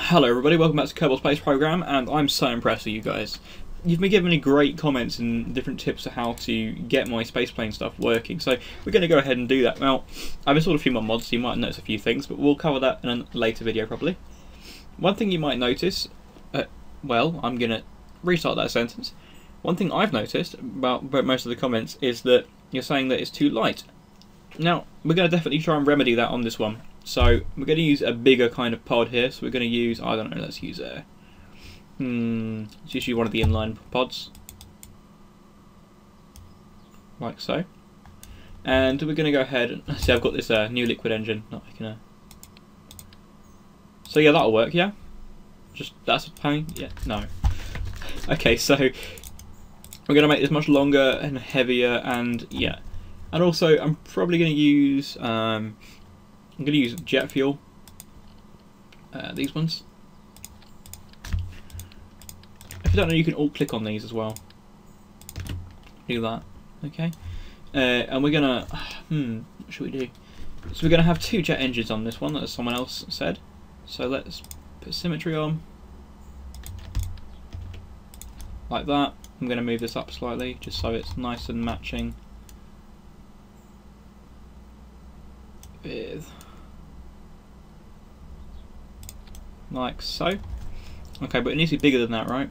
Hello everybody, welcome back to Kerbal Space Program, and I'm so impressed with you guys. You've been giving me great comments and different tips on how to get my spaceplane stuff working, so we're going to go ahead and do that. Now, I've installed a few more mods, so you might notice a few things, but we'll cover that in a later video probably. One thing you might notice, well, I'm going to restart that sentence. One thing I've noticed about most of the comments is that you're saying that it's too light. Now, we're going to definitely try and remedy that on this one. So we're going to use a bigger kind of pod here. So we're going to use, I don't know, let's use a, let's just use one of the inline pods, like so. And we're going to go ahead and see. I've got this new liquid engine. Not making a. So yeah, that'll work. Yeah, just that's a pain. Yeah, no. Okay, so we're going to make this much longer and heavier, and yeah, and also I'm probably going to use. I'm going to use jet fuel, these ones. If you don't know, you can alt click on these as well. Do that, okay. And we're going to, what should we do? So we're going to have two jet engines on this one, as someone else said. So let's put symmetry on, like that. I'm going to move this up slightly, just so it's nice and matching with, like so. Okay, but it needs to be bigger than that, right?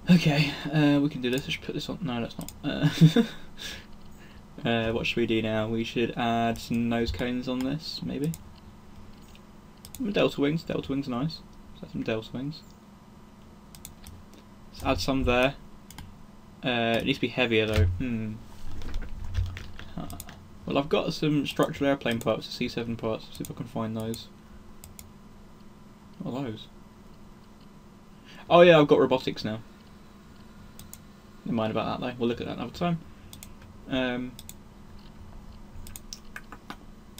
Okay, we can do this. Let's put this on. No, let's not. What should we do now? We should add some nose cones on this, maybe. Delta wings. Delta wings are nice. Let's add some delta wings. Let's add some there. It needs to be heavier though. Well, I've got some structural airplane parts, C7 parts. Let's see if I can find those. What are those? Oh yeah, I've got robotics now. Never mind about that though. We'll look at that another time.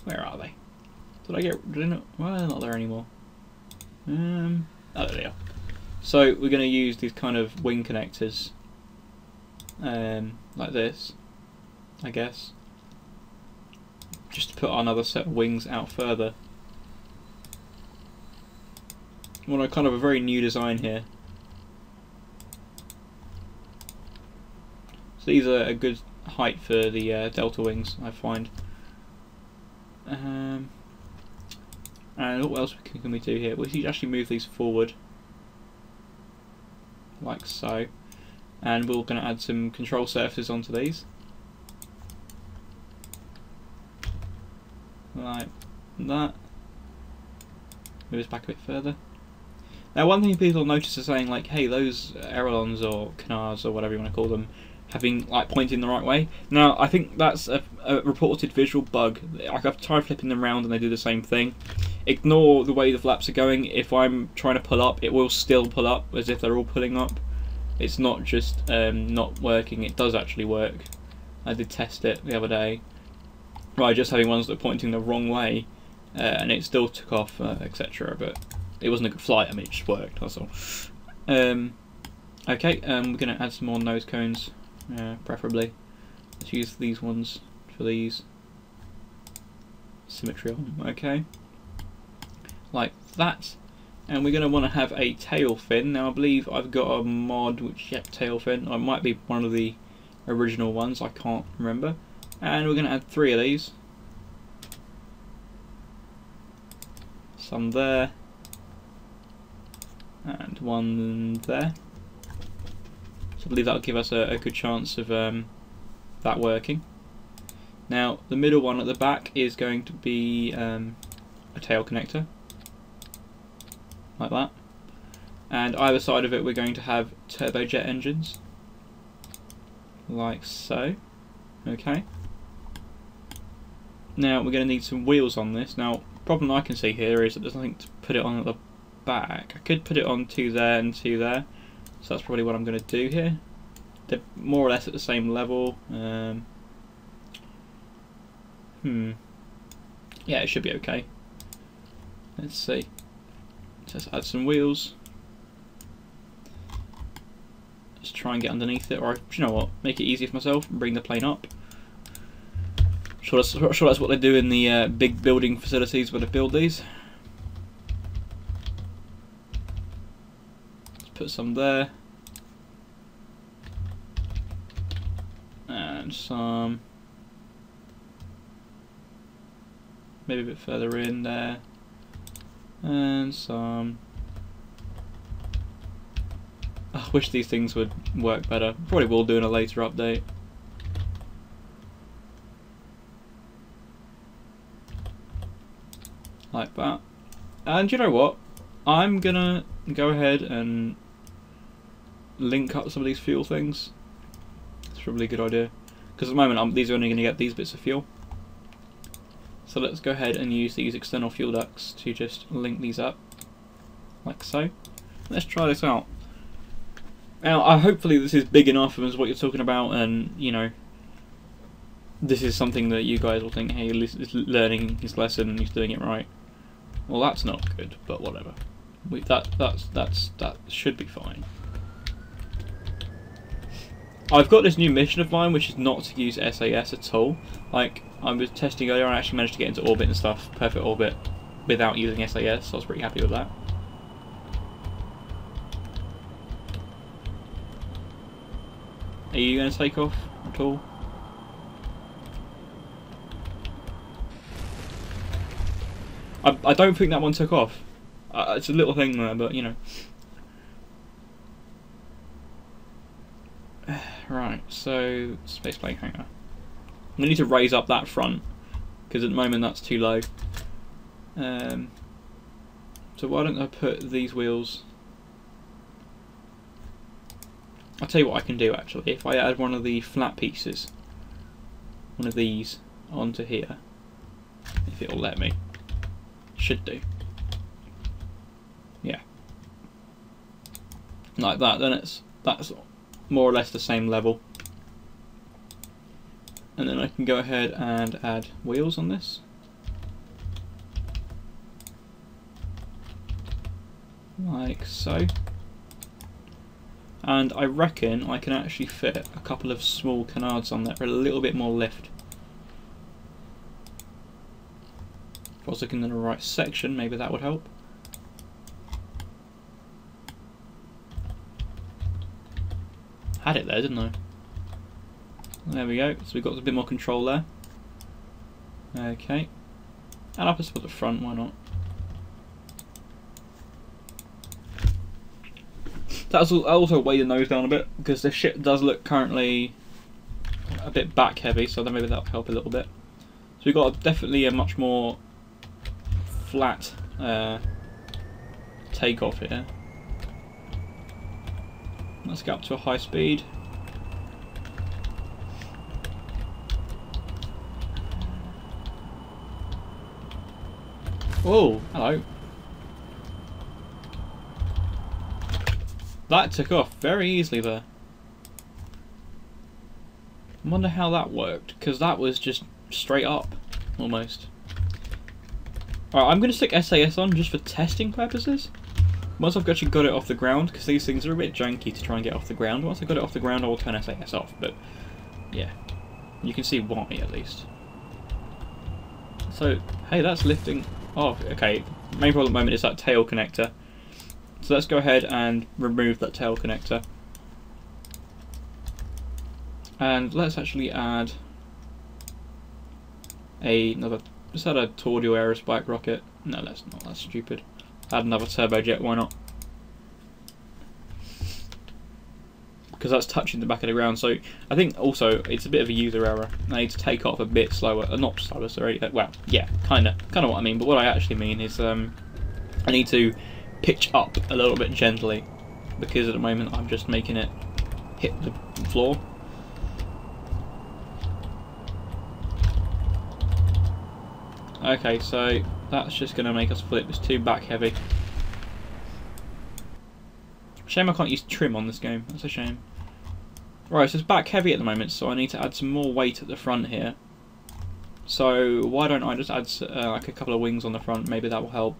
Where are they? Did I get? Did I not? Well, they're not there anymore. Oh, there they are. So we're going to use these kind of wing connectors, like this, I guess, just to put another set of wings out further. Well, kind of a very new design here. So these are a good height for the delta wings, I find. And what else can we do here? We should actually move these forward, like so. And we're going to add some control surfaces onto these, like that. Move this back a bit further. Now, one thing people notice is saying, like, hey, those ailerons or canards or whatever you want to call them, having like pointing the right way. Now, I think that's a reported visual bug. I've tried flipping them around and they do the same thing. Ignore the way the flaps are going. If I'm trying to pull up, it will still pull up as if they're all pulling up. It's not just not working. It does actually work. I did test it the other day by just having ones that are pointing the wrong way, and it still took off, etc. But it wasn't a good flight. I mean, it just worked. That's all. Okay, we're going to add some more nose cones, preferably. Let's use these ones for these. Symmetry on. Okay, like that. And we're going to want to have a tail fin. Now, I believe I've got a mod which, yep, tail fin. Or it might be one of the original ones. I can't remember. And we're going to add 3 of these. Some there. And one there. So I believe that'll give us a good chance of that working. Now the middle one at the back is going to be a tail connector, like that. And either side of it we're going to have turbojet engines, like so. Okay. Now we're going to need some wheels on this. Now, problem I can see here is that there's nothing to put it on at the back. I could put it on 2 there and 2 there, so that's probably what I'm going to do here. They're more or less at the same level. Yeah, it should be okay. Let's see. Let's add some wheels. Just try and get underneath it, or do you know what? Make it easier for myself and bring the plane up. Sure, that's what they do in the big building facilities where they build these. put some there. And some maybe a bit further in there. And some. I wish these things would work better. Probably will do in a later update. Like that. And you know what? I'm gonna go ahead and link up some of these fuel things. It's probably a good idea. Because at the moment these are only going to get these bits of fuel. So let's go ahead and use these external fuel ducts to just link these up. Like so. Let's try this out. Now, hopefully this is big enough as what you're talking about, and you know, this is something that you guys will think, hey, he's learning his lesson and he's doing it right. Well, that's not good, but whatever. That should be fine. I've got this new mission of mine, which is not to use SAS at all. Like, I was testing earlier, and I actually managed to get into orbit and stuff, perfect orbit, without using SAS, so I was pretty happy with that. Are you going to take off at all? I don't think that one took off. It's a little thing there, but you know. Right, so spaceplane hangar. We need to raise up that front because at the moment that's too low. So why don't I put these wheels? I'll tell you what I can do actually. If I add one of the flat pieces, one of these onto here, if it'll let me. Should do. Yeah. Like that, then that's more or less the same level. And then I can go ahead and add wheels on this. Like so. And I reckon I can actually fit a couple of small canards on there for a little bit more lift. If I was looking in the right section, maybe that would help. Had it there, didn't I? There we go, so we've got a bit more control there. Okay. And up at the front, why not? That's also weigh the nose down a bit, because the ship does look currently a bit back heavy, so then maybe that'll help a little bit. So we've got definitely a much more flat takeoff here. Let's get up to a high speed. Oh, hello. That took off very easily there. I wonder how that worked, because that was just straight up, almost. Alright, I'm going to stick SAS on just for testing purposes. Once I've actually got it off the ground, because these things are a bit janky to try and get off the ground. Once I've got it off the ground, I will turn SAS off, but yeah. You can see why, at least. So, hey, that's lifting off. Okay, the main problem at the moment is that tail connector. So let's go ahead and remove that tail connector. And let's actually add another. Let's add a Tordial aerospike rocket. No, that's not. That's stupid. Add another turbojet. Why not? Because that's touching the back of the ground. So I think also it's a bit of a user error. I need to take off a bit slower. Not slower, sorry. Well, yeah, kind of what I mean. But what I actually mean is I need to pitch up a little bit gently, because at the moment I'm just making it hit the floor. Okay, so that's just going to make us flip. It's too back heavy. Shame I can't use trim on this game. That's a shame. Right, so it's back heavy at the moment, so I need to add some more weight at the front here. So why don't I just add like a couple of wings on the front? Maybe that will help.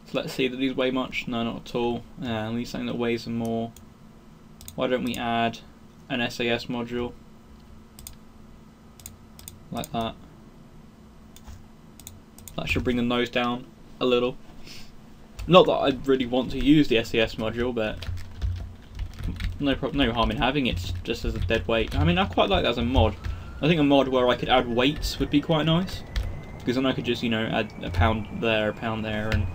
So let's see, do these weigh much? No, not at all. I need something that weighs them more. Why don't we add an SAS module? Like that. That should bring the nose down a little. Not that I really want to use the SAS module, but no harm in having it just as a dead weight. I mean, I quite like that as a mod. I think a mod where I could add weights would be quite nice, because then I could just, you know, add a pound there, and,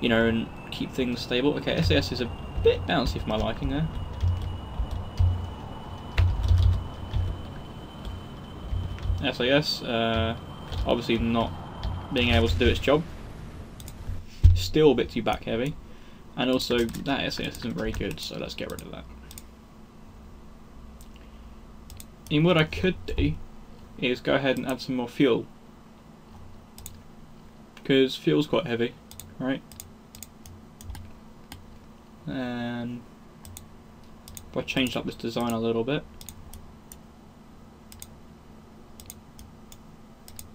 you know, and keep things stable. Okay, SAS is a bit bouncy for my liking there. SAS, obviously not being able to do its job. Still a bit too back heavy. And also, that SAS isn't very good, so let's get rid of that. And what I could do is go ahead and add some more fuel. Because fuel's quite heavy, right? And if I changed up this design a little bit,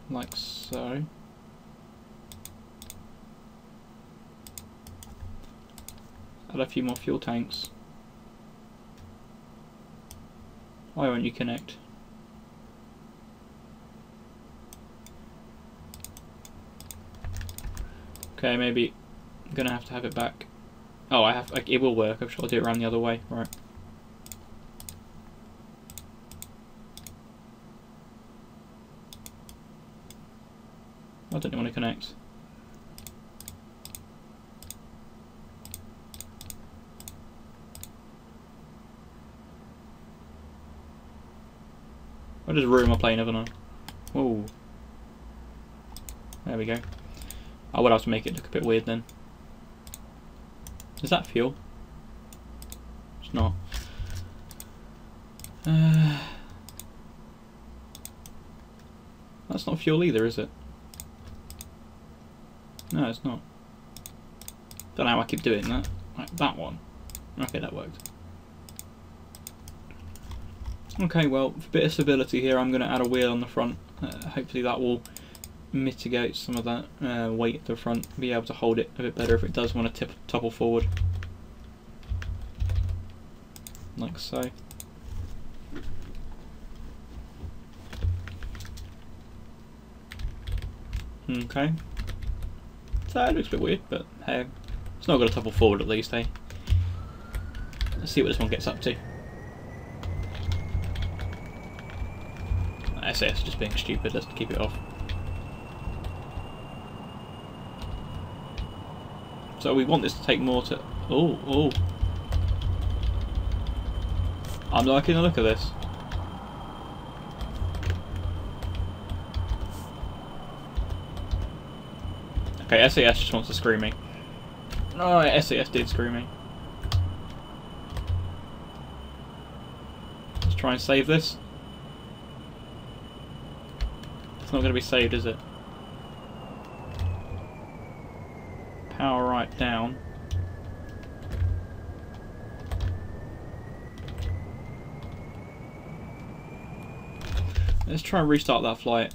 like so. Add a few more fuel tanks. Why won't you connect? Okay, maybe I'm gonna have to have it back. Oh, I have. Like, it will work. I'm sure I'll do it around the other way. Right. I don't want to connect. I just ruined my plane, haven't I? Whoa. There we go. I would have to make it look a bit weird then. Is that fuel? It's not. That's not fuel either, is it? No, it's not. Don't know how I keep doing that. Like that one. Okay, that worked. Okay, well, for a bit of stability here, I'm going to add a wheel on the front. Hopefully that will mitigate some of that weight at the front, be able to hold it a bit better if it does want to topple forward. Like so. Okay. So it looks a bit weird, but hey, it's not going to topple forward at least, hey? Let's see what this one gets up to. SAS just being stupid, let's keep it off. So we want this to take more to... Oh. I'm liking the look of this. Okay, SAS just wants to screw me. Oh, SAS did screw me. Let's try and save this. It's not going to be saved, is it? Power right down. Let's try and restart that flight.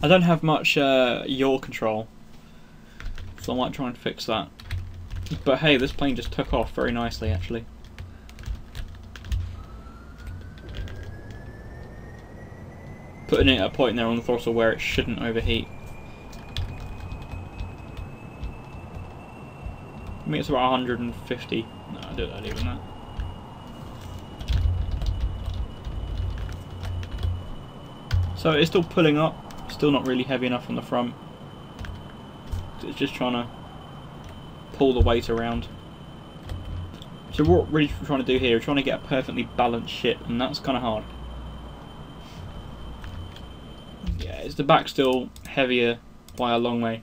I don't have much yaw control, so I might try and fix that. But hey, this plane just took off very nicely, actually. Putting it at a point there on the throttle where it shouldn't overheat. I mean, it's about 150. No, I don't even that. So it's still pulling up, still not really heavy enough on the front. It's just trying to pull the weight around. So what we're really trying to do here is trying to get a perfectly balanced ship, and that's kind of hard. Yeah, is the back still heavier by a long way?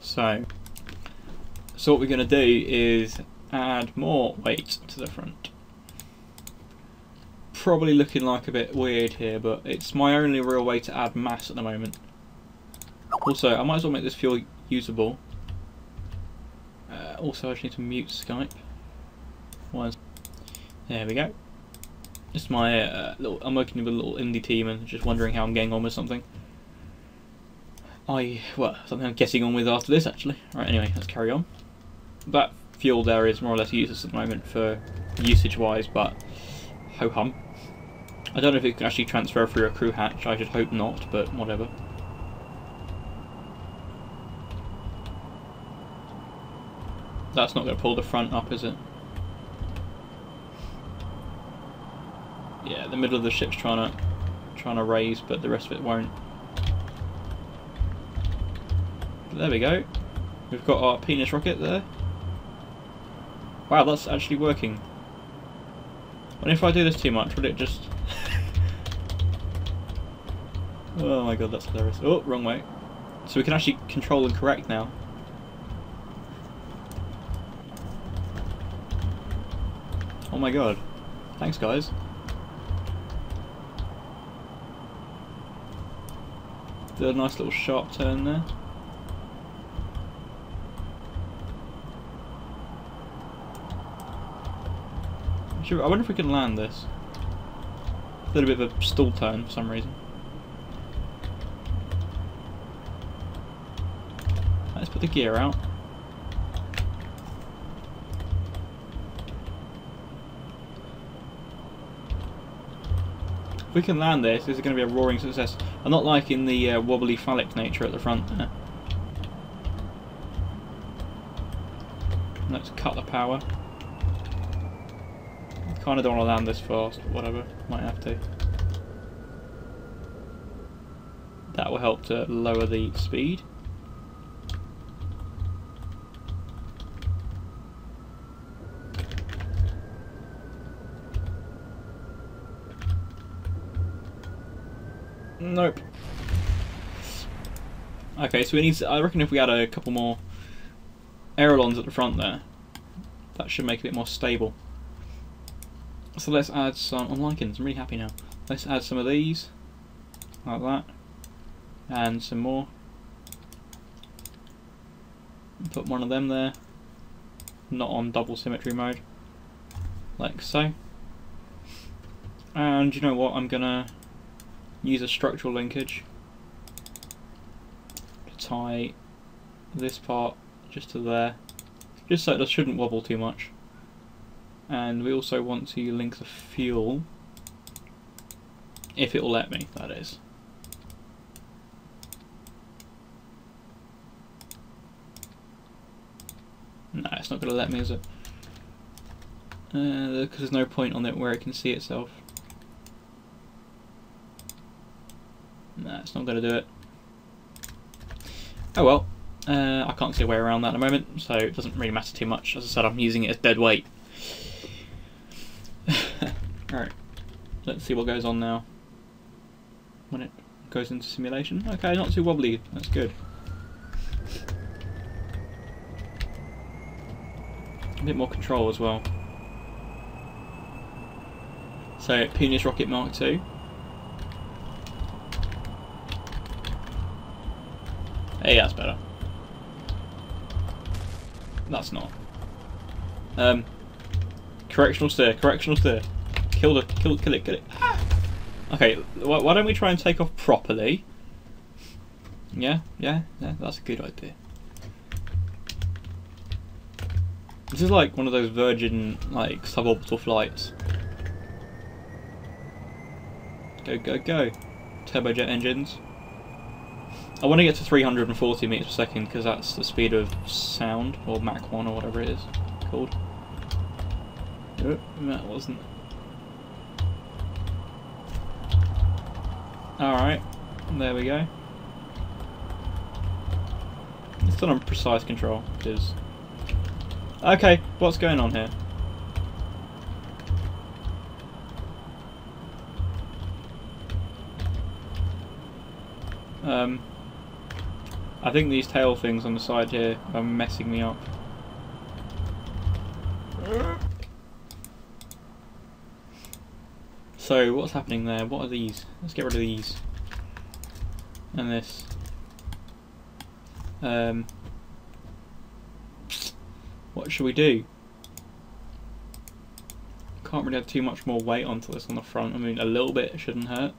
So what we're going to do is add more weight to the front. Probably looking like a bit weird here, but it's my only real way to add mass at the moment. Also, I might as well make this fuel usable. Also, I just need to mute Skype. There we go. This is my I'm working with a little indie team and just wondering how I'm getting on with something. Something I'm getting on with after this, actually. Right, anyway, let's carry on. That fuel there is more or less useless at the moment for usage-wise, but ho-hum. I don't know if it can actually transfer through a crew hatch, I should hope not, but whatever. That's not going to pull the front up, is it? Yeah, the middle of the ship's trying to raise, but the rest of it won't. But there we go. We've got our penis rocket there. Wow, that's actually working. What if I do this too much? Would it just... Oh my god, that's hilarious. Oh, wrong way. So we can actually control and correct now. Oh my god. Thanks, guys. Did a nice little sharp turn there. I wonder if we can land this. A little bit of a stall turn for some reason. Let's put the gear out. If we can land this, this is going to be a roaring success. I'm not liking the wobbly phallic nature at the front there. Let's cut the power. Kind of don't want to land this fast, but whatever, might have to. That will help to lower the speed. Nope. Okay, so we need to, I reckon if we add a couple more ailerons at the front there, that should make it a bit more stable. So let's add some, I'm liking this, I'm really happy now. Let's add some of these, like that, and some more. Put one of them there, not on double symmetry mode, like so. And you know what, I'm gonna use a structural linkage to tie this part just to there, just so it shouldn't wobble too much. And we also want to link the fuel, if it will let me, that is. No, it's not going to let me, is it? Because there's no point on it where it can see itself. No, it's not going to do it. Oh well, I can't see a way around that at the moment, so it doesn't really matter too much. As I said, I'm using it as dead weight. Alright, let's see what goes on now when it goes into simulation. Okay, not too wobbly, that's good. A bit more control as well. So, Penis Rocket Mark II. Hey, that's better. That's not. Correctional steer, correctional steer. Kill it, kill it. Ah! Okay, why don't we try and take off properly? Yeah, that's a good idea. This is like one of those Virgin, like, suborbital flights. Go, go, go. Turbojet engines. I want to get to 340 meters per second because that's the speed of sound, or Mach 1 or whatever it is called. Oh, that wasn't. Alright, there we go. It's done on precise control, because... Okay, what's going on here? I think these tail things on the side here are messing me up. So, what's happening there? What are these? Let's get rid of these. And this. What should we do? Can't really add too much more weight onto this on the front. I mean, a little bit shouldn't hurt.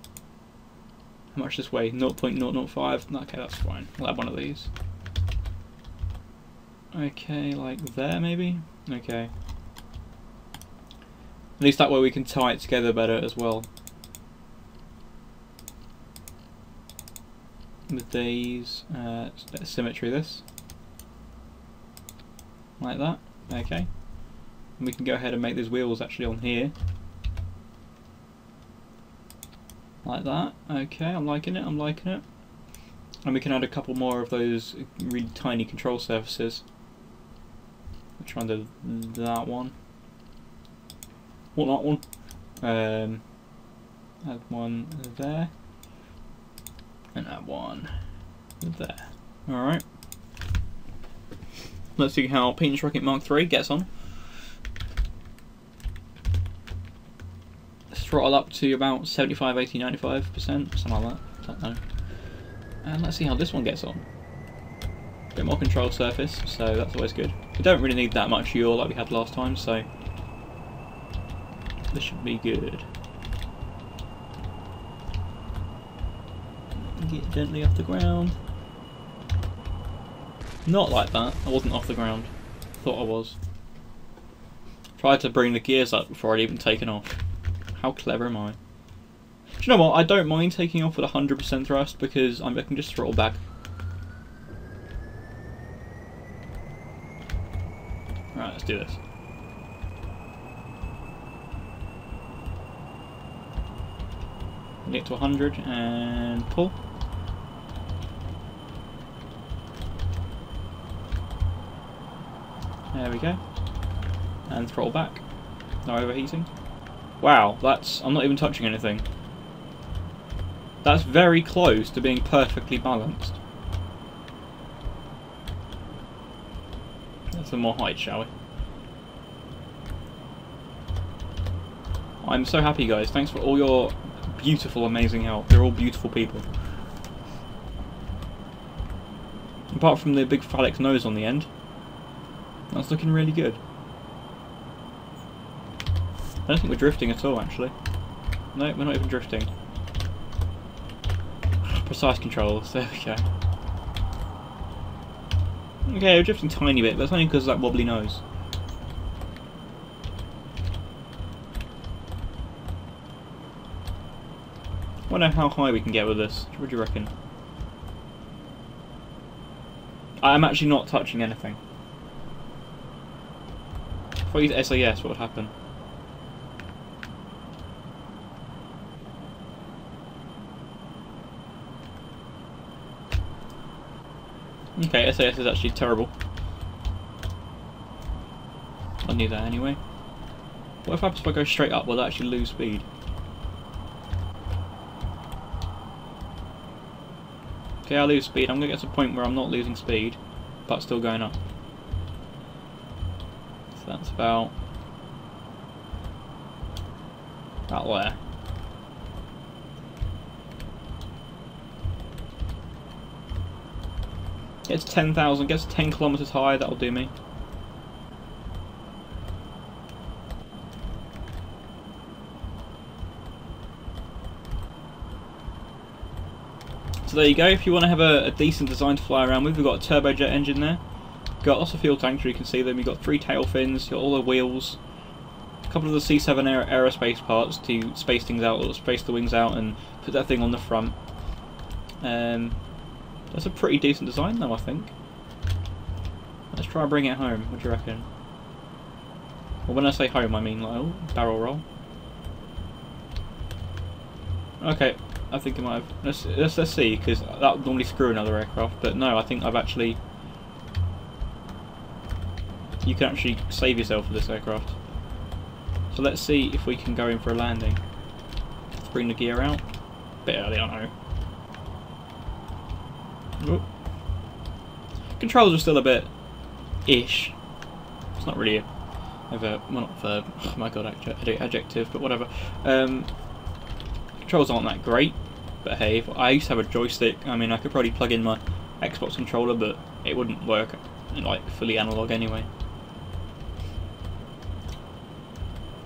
How much this weigh? 0.005? Okay, that's fine. We'll add one of these. Okay, like there maybe? Okay. At least that way we can tie it together better as well. With these, symmetry this. Like that. Okay. And we can go ahead and make these wheels actually on here. Like that. Okay, I'm liking it, I'm liking it. And we can add a couple more of those really tiny control surfaces. We'll try and do that one. What, that one? Add one there. And add one there. Alright. Let's see how Penis Rocket Mark III gets on. Let's throttle up to about 75, 80, 95%, something like that. Don't know. And let's see how this one gets on. A bit more control surface, so that's always good. We don't really need that much yaw like we had last time, so this should be good. Get gently off the ground. Not like that. I wasn't off the ground. Thought I was. Tried to bring the gears up before I'd even taken off. How clever am I? Do you know what? I don't mind taking off with 100% thrust because I can just throttle back. Right, let's do this. Get to 100 and pull. There we go. And throttle back. No overheating. Wow, I'm not even touching anything. That's very close to being perfectly balanced. Let's some more height, shall we? I'm so happy, guys. Thanks for all your beautiful, amazing help. You're all beautiful people. Apart from the big phallic nose on the end. That's looking really good. I don't think we're drifting at all, actually. No, we're not even drifting. Precise controls, there we go. Okay, we're drifting a tiny bit, but that's only because of that wobbly nose. I wonder how high we can get with this. What do you reckon? I'm actually not touching anything. If I use SAS, what would happen? Okay, SAS is actually terrible. I knew that anyway. What happens if I go straight up? Will I actually lose speed? Okay, I lose speed. I'm going to get to a point where I'm not losing speed, but still going up. So that's about there. Gets 10,000, gets 10 kilometers high, that'll do me. So there you go, if you want to have a decent design to fly around with, we've got a turbojet engine there. We've got lots of fuel tanks, you can see them, you've got 3 tail fins, you've got all the wheels, a couple of the C7 aerospace parts to space things out, or space the wings out and put that thing on the front. That's a pretty decent design though, I think. Let's try and bring it home, what do you reckon? Well, when I say home, I mean like, oh, barrel roll. Okay, I think I might have... Let's see, because that would normally screw another aircraft, but no, I think I've actually... You can actually save yourself with this aircraft. So let's see if we can go in for a landing. Let's bring the gear out. Bit early, I know. Oop. Controls are still a bit ish. It's not really a verb, well not verb, oh my god, adjective, but whatever. Controls aren't that great, but hey, I used to have a joystick. I mean, I could probably plug in my Xbox controller, but it wouldn't work like fully analog anyway.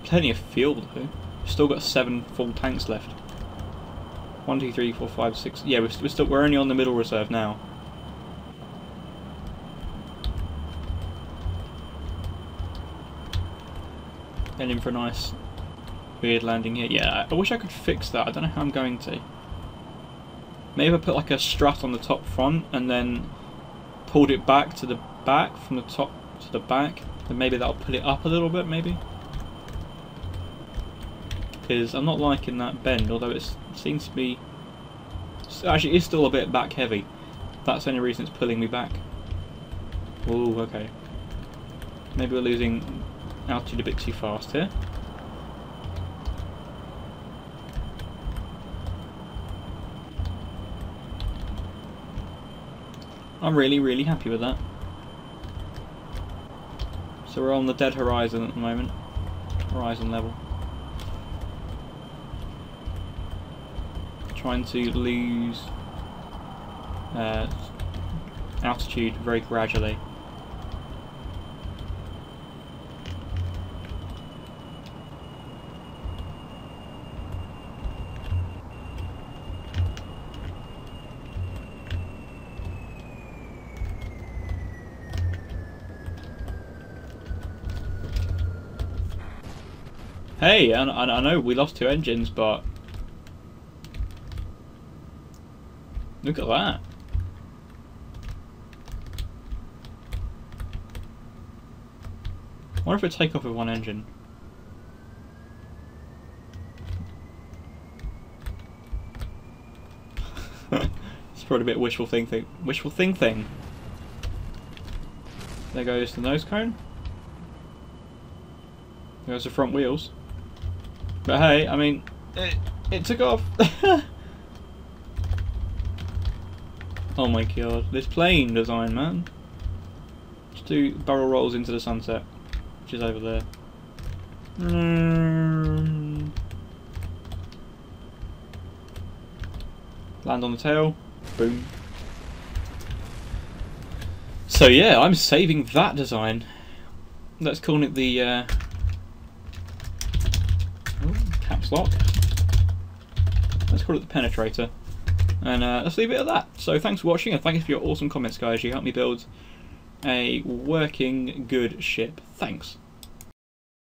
Plenty of fuel though. Still got 7 full tanks left. 1, 2, 3, 4, 5, 6. Yeah, we're only on the middle reserve now. Heading for a nice weird landing here. Yeah, I wish I could fix that. I don't know how I'm going to. Maybe I put like a strut on the top front and then pulled it back to the back from the top to the back. then maybe that'll put it up a little bit, maybe. Because I'm not liking that bend, although it seems to be... Actually, it's still a bit back heavy. That's the only reason it's pulling me back. Ooh, okay. Maybe we're losing altitude a bit too fast here. I'm really, really happy with that. So we're on the dead horizon at the moment. Horizon level. Trying to lose altitude very gradually. Hey, I know we lost 2 engines, but look at that. I wonder if we take off with 1 engine. It's probably a bit wishful thinking. Wishful thinking. There goes the nose cone. There goes the front wheels. But hey, I mean, it took off. Oh my god, this plane design, man. Just do barrel rolls into the sunset, which is over there. Land on the tail. Boom. So yeah, I'm saving that design. Let's call it the caps lock. Let's call it the Penetrator. And let's leave it at that. So thanks for watching, and thank you for your awesome comments, guys. You helped me build a working good ship. Thanks.